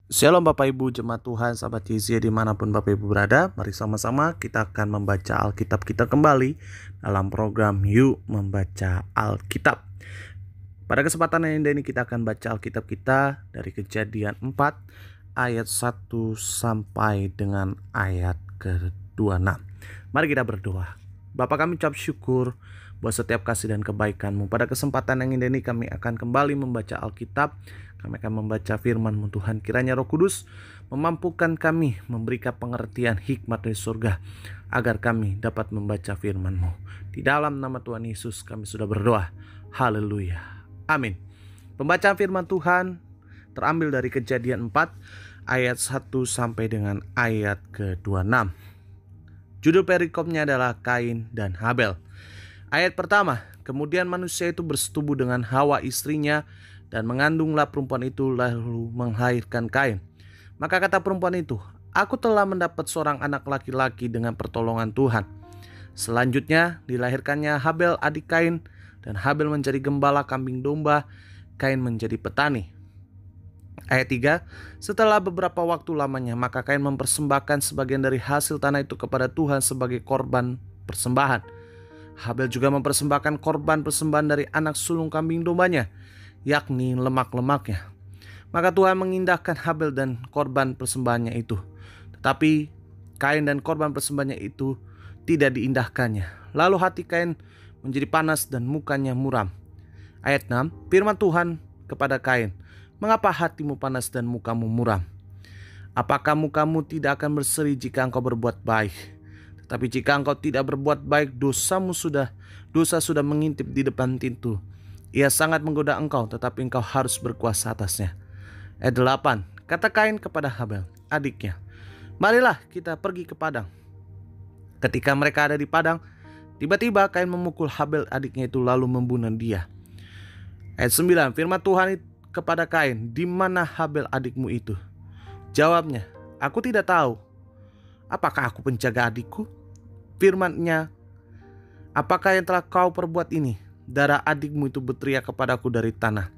Shalom Bapak Ibu Jemaat Tuhan, sahabat Yesus dimanapun Bapak Ibu berada. Mari sama-sama kita akan membaca Alkitab kita kembali dalam program Yuk Membaca Alkitab. Pada kesempatan yang indah ini kita akan baca Alkitab kita dari Kejadian 4 ayat 1 sampai dengan ayat ke-26. Mari kita berdoa. Bapa, kami ucap syukur buat setiap kasih dan kebaikan-Mu. Pada kesempatan yang indah ini kami akan kembali membaca Alkitab. Kami akan membaca firman-Mu Tuhan. Kiranya Roh Kudus memampukan kami, memberikan pengertian hikmat dari surga, agar kami dapat membaca firman-Mu. Di dalam nama Tuhan Yesus kami sudah berdoa. Haleluya. Amin. Pembacaan firman Tuhan terambil dari Kejadian 4 ayat 1 sampai dengan ayat ke-26. Judul perikopnya adalah Kain dan Habel. Ayat pertama, kemudian manusia itu bersetubuh dengan Hawa istrinya, dan mengandunglah perempuan itu lalu melahirkan Kain. Maka kata perempuan itu, aku telah mendapat seorang anak laki-laki dengan pertolongan Tuhan. Selanjutnya dilahirkannya Habel adik Kain, dan Habel menjadi gembala kambing domba, Kain menjadi petani. Ayat 3, setelah beberapa waktu lamanya, maka Kain mempersembahkan sebagian dari hasil tanah itu kepada Tuhan sebagai korban persembahan. Habel juga mempersembahkan korban persembahan dari anak sulung kambing dombanya, yakni lemak-lemaknya. Maka Tuhan mengindahkan Habel dan korban persembahannya itu, tetapi Kain dan korban persembahannya itu tidak diindahkannya. Lalu hati Kain menjadi panas dan mukanya muram. Ayat 6, firman Tuhan kepada Kain, mengapa hatimu panas dan mukamu muram? Apakah mukamu tidak akan berseri jika engkau berbuat baik? Tetapi jika engkau tidak berbuat baik, dosa sudah mengintip di depan pintu. Ia sangat menggoda engkau, tetapi engkau harus berkuasa atasnya. Ayat 8, kata Kain kepada Habel, adiknya, marilah kita pergi ke padang. Ketika mereka ada di padang, tiba-tiba Kain memukul Habel adiknya itu lalu membunuh dia. Ayat 9, firman Tuhan kepada Kain, di mana Habel adikmu itu? Jawabnya, aku tidak tahu. Apakah aku penjaga adikku? Firman-Nya, apakah yang telah kau perbuat ini? Darah adikmu itu berteriak kepadaku dari tanah.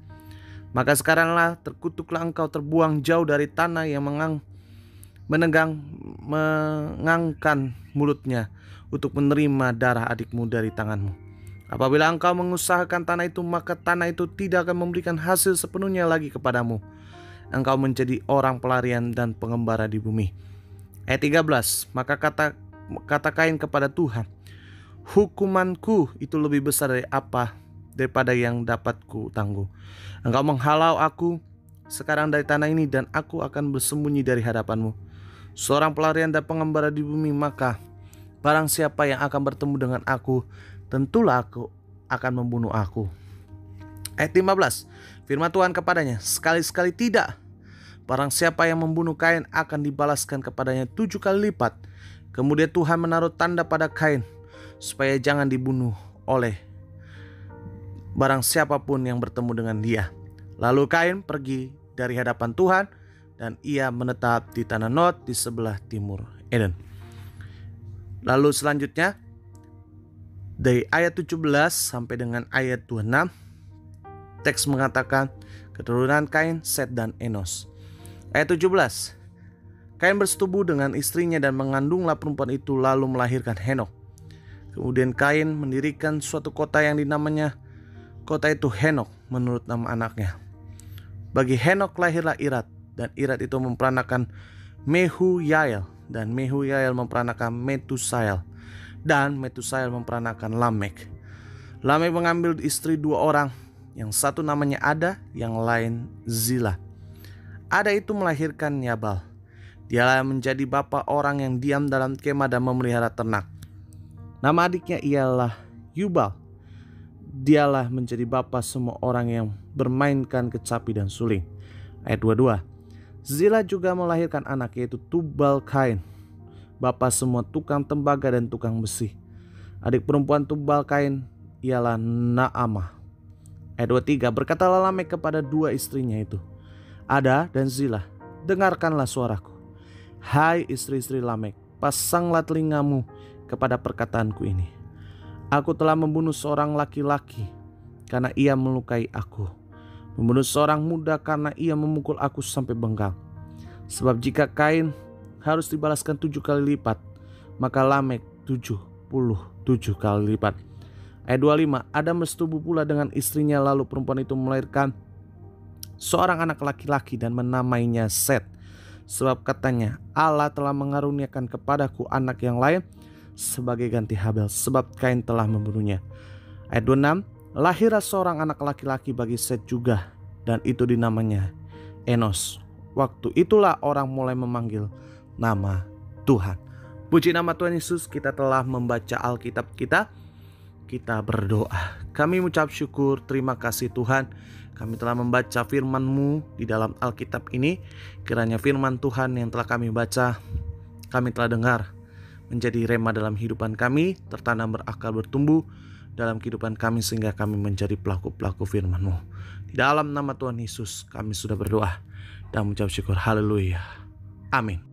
Maka sekaranglah terkutuklah engkau, terbuang jauh dari tanah yang mengangkan mulutnya untuk menerima darah adikmu dari tanganmu. Apabila engkau mengusahakan tanah itu, maka tanah itu tidak akan memberikan hasil sepenuhnya lagi kepadamu. Engkau menjadi orang pelarian dan pengembara di bumi. Ayat 13, maka kata Kain kepada Tuhan, hukumanku itu lebih besar daripada yang dapat ku tanggung. Engkau menghalau aku sekarang dari tanah ini, dan aku akan bersembunyi dari hadapanmu, seorang pelarian dan pengembara di bumi. Maka barang siapa yang akan bertemu dengan aku, tentulah aku akan membunuh aku. Ayat 15, firman Tuhan kepadanya, sekali-sekali tidak. Barang siapa yang membunuh Kain akan dibalaskan kepadanya 7 kali lipat. Kemudian Tuhan menaruh tanda pada Kain, supaya jangan dibunuh oleh barang siapapun yang bertemu dengan dia. Lalu Kain pergi dari hadapan Tuhan, dan ia menetap di tanah Nod di sebelah timur Eden. Lalu selanjutnya dari ayat 17 sampai dengan ayat 26, teks mengatakan keturunan Kain, Set dan Enos. Ayat 17, Kain bersetubuh dengan istrinya dan mengandunglah perempuan itu lalu melahirkan Henok. Kemudian Kain mendirikan suatu kota yang dinamanya kota itu Henok menurut nama anaknya. Bagi Henok lahirlah Irad, dan Irad itu memperanakan Mehuyael, dan Mehuyael memperanakan Metusael, dan Metusael memperanakan Lamek. Lamek mengambil istri 2 orang, yang satu namanya Ada, yang lain Zila. Ada itu melahirkan Yabal. Dialah menjadi bapa orang yang diam dalam kemah dan memelihara ternak. Nama adiknya ialah Yubal. Dialah menjadi bapa semua orang yang bermainkan kecapi dan suling. Ayat 22, Zila juga melahirkan anak, yaitu Tubal Kain, bapa semua tukang tembaga dan tukang besi. Adik perempuan Tubal Kain ialah Naamah. Ayat 23, berkatalah Lamek kepada 2 istrinya itu, Ada dan Zila, dengarkanlah suaraku. Hai istri-istri Lamek, pasanglah telingamu kepada perkataanku ini. Aku telah membunuh seorang laki-laki karena ia melukai aku, membunuh seorang muda karena ia memukul aku sampai bengkak. Sebab jika Kain harus dibalaskan 7 kali lipat, maka Lamek 77 kali lipat. Ayat 25, Adam bersetubuh pula dengan istrinya, lalu perempuan itu melahirkan seorang anak laki-laki dan menamainya Set. Sebab katanya, Allah telah mengaruniakan kepadaku anak yang lain sebagai ganti Habel, sebab Kain telah membunuhnya. Ayat 26, lahirlah seorang anak laki-laki bagi Set juga, dan itu dinamanya Enos. Waktu itulah orang mulai memanggil nama Tuhan. Puji nama Tuhan Yesus, kita telah membaca Alkitab kita. Kita berdoa. Kami mengucap syukur, terima kasih Tuhan. Kami telah membaca firman-Mu di dalam Alkitab ini. Kiranya firman Tuhan yang telah kami baca, kami telah dengar, menjadi rema dalam kehidupan kami, tertanam berakar bertumbuh dalam kehidupan kami, sehingga kami menjadi pelaku-pelaku firman-Mu. Di dalam nama Tuhan Yesus kami sudah berdoa dan mengucap syukur. Haleluya. Amin.